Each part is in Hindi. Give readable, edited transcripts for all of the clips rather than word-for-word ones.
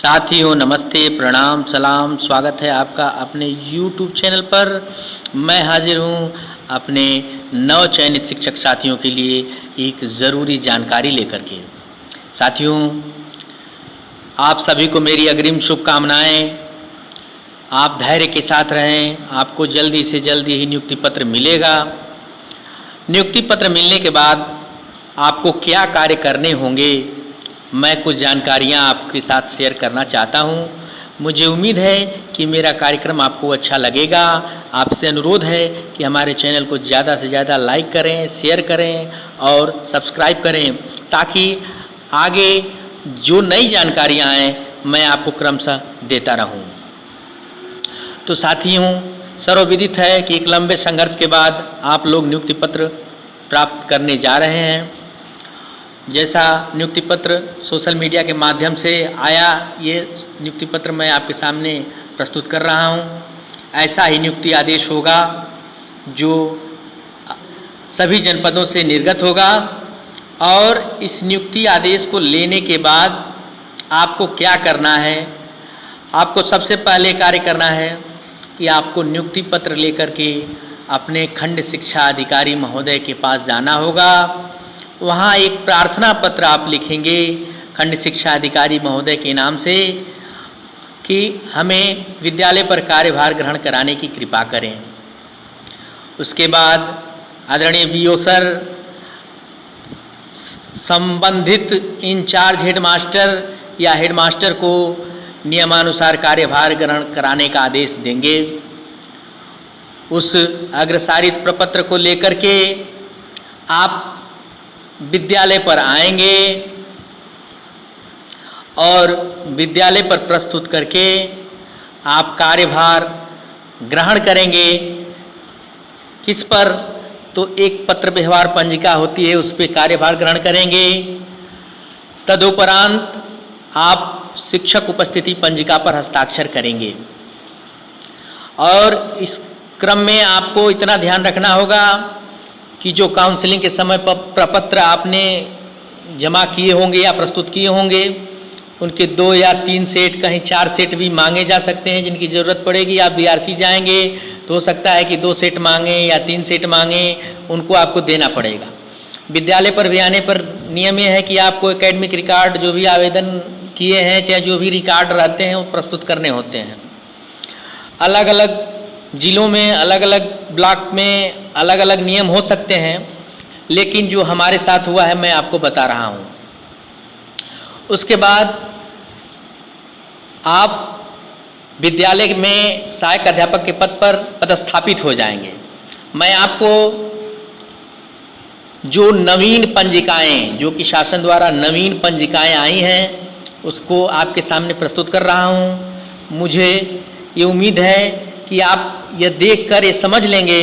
साथियों नमस्ते, प्रणाम, सलाम, स्वागत है आपका अपने YouTube चैनल पर। मैं हाजिर हूँ अपने नव चयनित शिक्षक साथियों के लिए एक ज़रूरी जानकारी लेकर के। साथियों, आप सभी को मेरी अग्रिम शुभकामनाएँ। आप धैर्य के साथ रहें, आपको जल्दी से जल्दी ही नियुक्ति पत्र मिलेगा। नियुक्ति पत्र मिलने के बाद आपको क्या कार्य करने होंगे, मैं कुछ जानकारियाँ आपके साथ शेयर करना चाहता हूँ। मुझे उम्मीद है कि मेरा कार्यक्रम आपको अच्छा लगेगा। आपसे अनुरोध है कि हमारे चैनल को ज़्यादा से ज़्यादा लाइक करें, शेयर करें और सब्सक्राइब करें, ताकि आगे जो नई जानकारियाँ हैं मैं आपको क्रमशः देता रहूँ। तो साथियों, सर्वविदित है कि एक लंबे संघर्ष के बाद आप लोग नियुक्ति पत्र प्राप्त करने जा रहे हैं। जैसा नियुक्ति पत्र सोशल मीडिया के माध्यम से आया, ये नियुक्ति पत्र मैं आपके सामने प्रस्तुत कर रहा हूँ। ऐसा ही नियुक्ति आदेश होगा जो सभी जनपदों से निर्गत होगा। और इस नियुक्ति आदेश को लेने के बाद आपको क्या करना है, आपको सबसे पहले कार्य करना है कि आपको नियुक्ति पत्र लेकर के अपने खंड शिक्षा अधिकारी महोदय के पास जाना होगा। वहाँ एक प्रार्थना पत्र आप लिखेंगे खंड शिक्षा अधिकारी महोदय के नाम से कि हमें विद्यालय पर कार्यभार ग्रहण कराने की कृपा करें। उसके बाद आदरणीय बीओ सर, संबंधित इंचार्ज हेडमास्टर या हेडमास्टर को नियमानुसार कार्यभार ग्रहण कराने का आदेश देंगे। उस अग्रसारित प्रपत्र को लेकर के आप विद्यालय पर आएंगे और विद्यालय पर प्रस्तुत करके आप कार्यभार ग्रहण करेंगे। किस पर? तो एक पत्र व्यवहार पंजिका होती है, उस पर कार्यभार ग्रहण करेंगे। तदुपरांत आप शिक्षक उपस्थिति पंजिका पर हस्ताक्षर करेंगे। और इस क्रम में आपको इतना ध्यान रखना होगा कि जो काउंसलिंग के समय पर प्रपत्र आपने जमा किए होंगे या प्रस्तुत किए होंगे, उनके 2 या 3 सेट, कहीं 4 सेट भी मांगे जा सकते हैं। जिनकी ज़रूरत पड़ेगी आप बीआरसी जाएंगे तो हो सकता है कि 2 सेट मांगे या 3 सेट मांगे, उनको आपको देना पड़ेगा। विद्यालय पर भी आने पर नियम यह है कि आपको एकेडमिक रिकॉर्ड जो भी आवेदन किए हैं, चाहे जो भी रिकॉर्ड रहते हैं, वो प्रस्तुत करने होते हैं। अलग अलग जिलों में, अलग अलग ब्लॉक में अलग अलग नियम हो सकते हैं, लेकिन जो हमारे साथ हुआ है मैं आपको बता रहा हूँ। उसके बाद आप विद्यालय में सहायक अध्यापक के पद पर पदस्थापित हो जाएंगे। मैं आपको जो नवीन पंजिकाएं, जो कि शासन द्वारा नवीन पंजिकाएं आई हैं, उसको आपके सामने प्रस्तुत कर रहा हूँ। मुझे ये उम्मीद है कि आप यह देखकर ये समझ लेंगे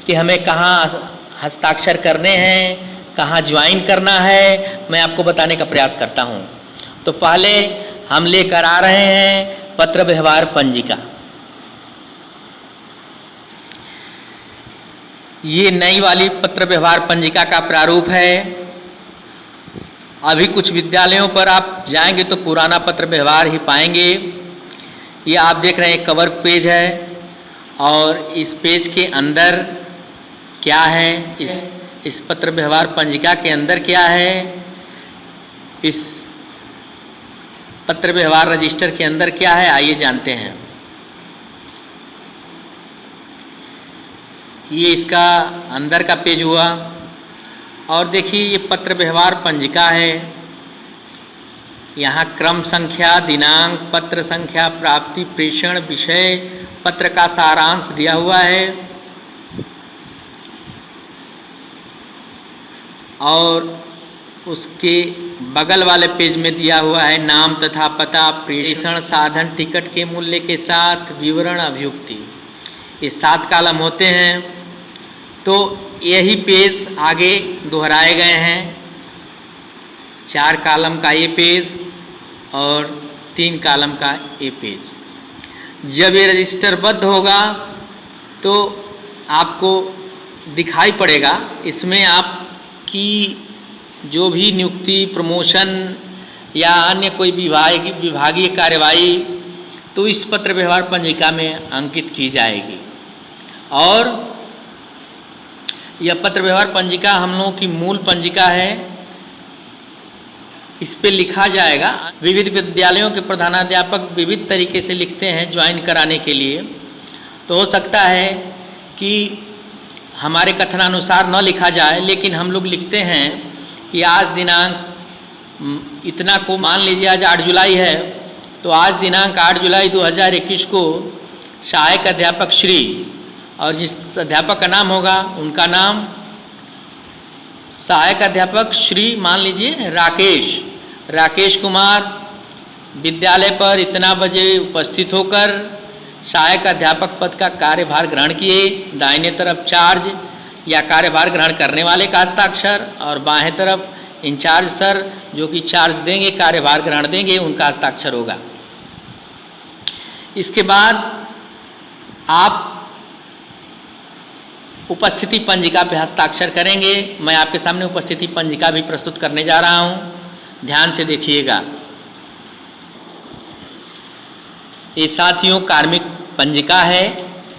कि हमें कहाँ हस्ताक्षर करने हैं, कहाँ ज्वाइन करना है। मैं आपको बताने का प्रयास करता हूँ। तो पहले हम लेकर आ रहे हैं पत्र व्यवहार पंजिका। ये नई वाली पत्र व्यवहार पंजिका का प्रारूप है। अभी कुछ विद्यालयों पर आप जाएंगे तो पुराना पत्र व्यवहार ही पाएंगे। ये आप देख रहे हैं कवर पेज है, और इस पेज के अंदर क्या है, इस पत्र व्यवहार पंजिका के अंदर क्या है, इस पत्र व्यवहार रजिस्टर के अंदर क्या है, आइए जानते हैं। ये इसका अंदर का पेज हुआ। और देखिए ये पत्र व्यवहार पंजिका है। यहाँ क्रम संख्या, दिनांक, पत्र संख्या, प्राप्ति, प्रेषण, विषय, पत्र का सारांश दिया हुआ है। और उसके बगल वाले पेज में दिया हुआ है नाम तथा पता, प्रेषण साधन, टिकट के मूल्य के साथ विवरण, अभियुक्ति। ये 7 कॉलम होते हैं। तो यही पेज आगे दोहराए गए हैं। 4 कॉलम का ये पेज और 3 कॉलम का ये पेज। जब ये रजिस्टरबद्ध होगा तो आपको दिखाई पड़ेगा। इसमें आपकी जो भी नियुक्ति, प्रमोशन या अन्य कोई विभागीय कार्यवाही तो इस पत्र व्यवहार पंजिका में अंकित की जाएगी। और यह पत्र व्यवहार पंजिका हम लोगों की मूल पंजिका है, इस पे लिखा जाएगा। विविध विद्यालयों के प्रधानाध्यापक विविध तरीके से लिखते हैं ज्वाइन कराने के लिए, तो हो सकता है कि हमारे कथनानुसार न लिखा जाए, लेकिन हम लोग लिखते हैं कि आज दिनांक इतना को, मान लीजिए आज 8 जुलाई है, तो आज दिनांक 8 जुलाई 2021 को सहायक अध्यापक श्री, और जिस अध्यापक का नाम होगा उनका नाम सहायक अध्यापक श्री मान लीजिए राकेश कुमार विद्यालय पर इतना बजे उपस्थित होकर सहायक अध्यापक पद का कार्यभार ग्रहण किए। दाहिने तरफ चार्ज या कार्यभार ग्रहण करने वाले का हस्ताक्षर और बाएं तरफ इंचार्ज सर जो कि चार्ज देंगे, कार्यभार ग्रहण देंगे, उनका हस्ताक्षर होगा। इसके बाद आप उपस्थिति पंजिका पे हस्ताक्षर करेंगे। मैं आपके सामने उपस्थिति पंजिका भी प्रस्तुत करने जा रहा हूं, ध्यान से देखिएगा। ये साथियों कार्मिक पंजिका है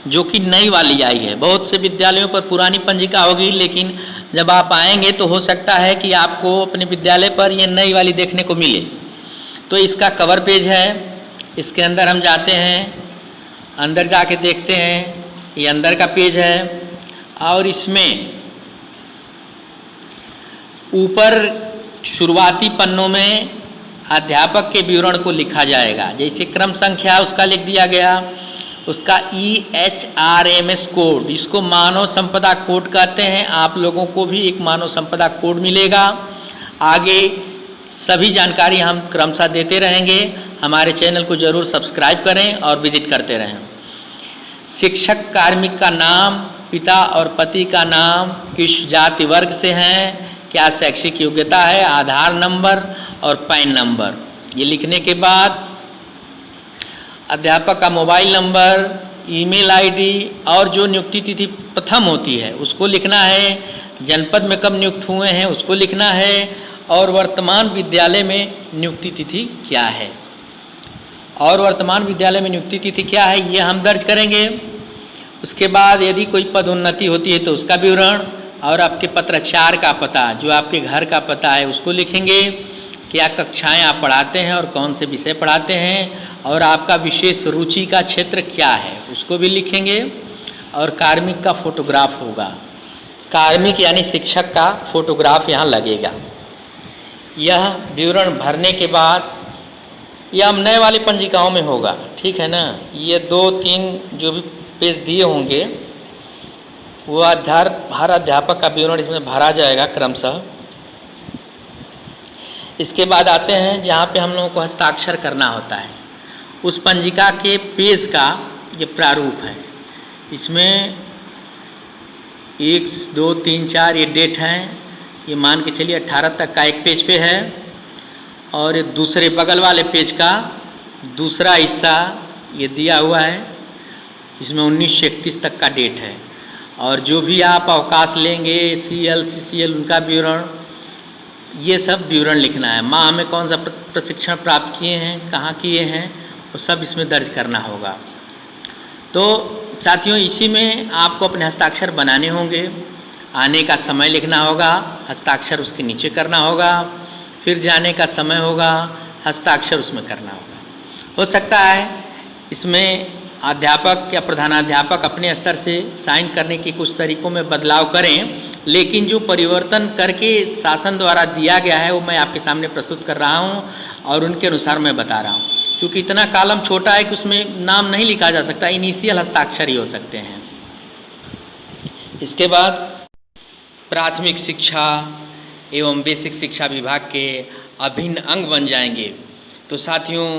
जो कि नई वाली आई है। बहुत से विद्यालयों पर पुरानी पंजिका होगी, लेकिन जब आप आएंगे तो हो सकता है कि आपको अपने विद्यालय पर ये नई वाली देखने को मिले। तो इसका कवर पेज है, इसके अंदर हम जाते हैं, अंदर जाके देखते हैं, ये अंदर का पेज है। और इसमें ऊपर शुरुआती पन्नों में अध्यापक के विवरण को लिखा जाएगा। जैसे क्रम संख्या उसका लिख दिया गया, उसका EHRMS कोड, इसको मानव संपदा कोड कहते हैं। आप लोगों को भी एक मानव संपदा कोड मिलेगा। आगे सभी जानकारी हम क्रमशः देते रहेंगे। हमारे चैनल को जरूर सब्सक्राइब करें और विजिट करते रहें। शिक्षक कार्मिक का नाम, पिता और पति का नाम, किस जाति वर्ग से हैं, क्या शैक्षिक योग्यता है, आधार नंबर और पैन नंबर। ये लिखने के बाद अध्यापक का मोबाइल नंबर, ईमेल आईडी और जो नियुक्ति तिथि प्रथम होती है उसको लिखना है। जनपद में कब नियुक्त हुए हैं उसको लिखना है, और वर्तमान विद्यालय में नियुक्ति तिथि क्या है, और वर्तमान विद्यालय में नियुक्ति तिथि क्या है ये हम दर्ज करेंगे। उसके बाद यदि कोई पदोन्नति होती है तो उसका विवरण, और आपके पत्राचार का पता, जो आपके घर का पता है उसको लिखेंगे। क्या कक्षाएं आप पढ़ाते हैं और कौन से विषय पढ़ाते हैं, और आपका विशेष रुचि का क्षेत्र क्या है उसको भी लिखेंगे। और कार्मिक का फोटोग्राफ होगा, कार्मिक यानी शिक्षक का फोटोग्राफ यहाँ लगेगा। यह विवरण भरने के बाद यह हम नए वाली पंजिकाओं में होगा, ठीक है ना। ये 2-3 जो भी पेज दिए होंगे वो हर अध्यापक का विवरण इसमें भरा जाएगा क्रमशः। इसके बाद आते हैं जहाँ पे हम लोगों को हस्ताक्षर करना होता है। उस पंजिका के पेज का ये प्रारूप है। इसमें 1, 2, 3, 4 ये डेट हैं। ये मान के चलिए 18 तक का एक पेज पे है, और ये दूसरे बगल वाले पेज का दूसरा हिस्सा ये दिया हुआ है, इसमें 1931 तक का डेट है। और जो भी आप अवकाश लेंगे, CL, CCL उनका विवरण, ये सब विवरण लिखना है। माह में कौन सा प्रशिक्षण प्राप्त किए हैं, कहाँ किए हैं, वो सब इसमें दर्ज करना होगा। तो साथियों इसी में आपको अपने हस्ताक्षर बनाने होंगे। आने का समय लिखना होगा, हस्ताक्षर उसके नीचे करना होगा। फिर जाने का समय होगा, हस्ताक्षर उसमें करना होगा। हो सकता है इसमें अध्यापक या प्रधानाध्यापक अपने स्तर से साइन करने की कुछ तरीकों में बदलाव करें, लेकिन जो परिवर्तन करके शासन द्वारा दिया गया है वो मैं आपके सामने प्रस्तुत कर रहा हूं, और उनके अनुसार मैं बता रहा हूं। क्योंकि इतना कॉलम छोटा है कि उसमें नाम नहीं लिखा जा सकता, इनिशियल हस्ताक्षर ही हो सकते हैं। इसके बाद प्राथमिक शिक्षा एवं बेसिक शिक्षा विभाग के अभिन्न अंग बन जाएंगे। तो साथियों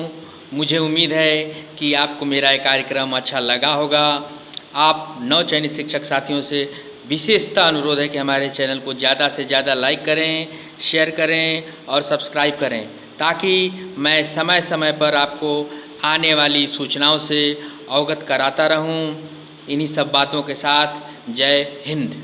मुझे उम्मीद है कि आपको मेरा ये कार्यक्रम अच्छा लगा होगा। आप नवचयनित शिक्षक साथियों से विशेषतः अनुरोध है कि हमारे चैनल को ज़्यादा से ज़्यादा लाइक करें, शेयर करें और सब्सक्राइब करें, ताकि मैं समय समय पर आपको आने वाली सूचनाओं से अवगत कराता रहूं। इन्हीं सब बातों के साथ जय हिंद।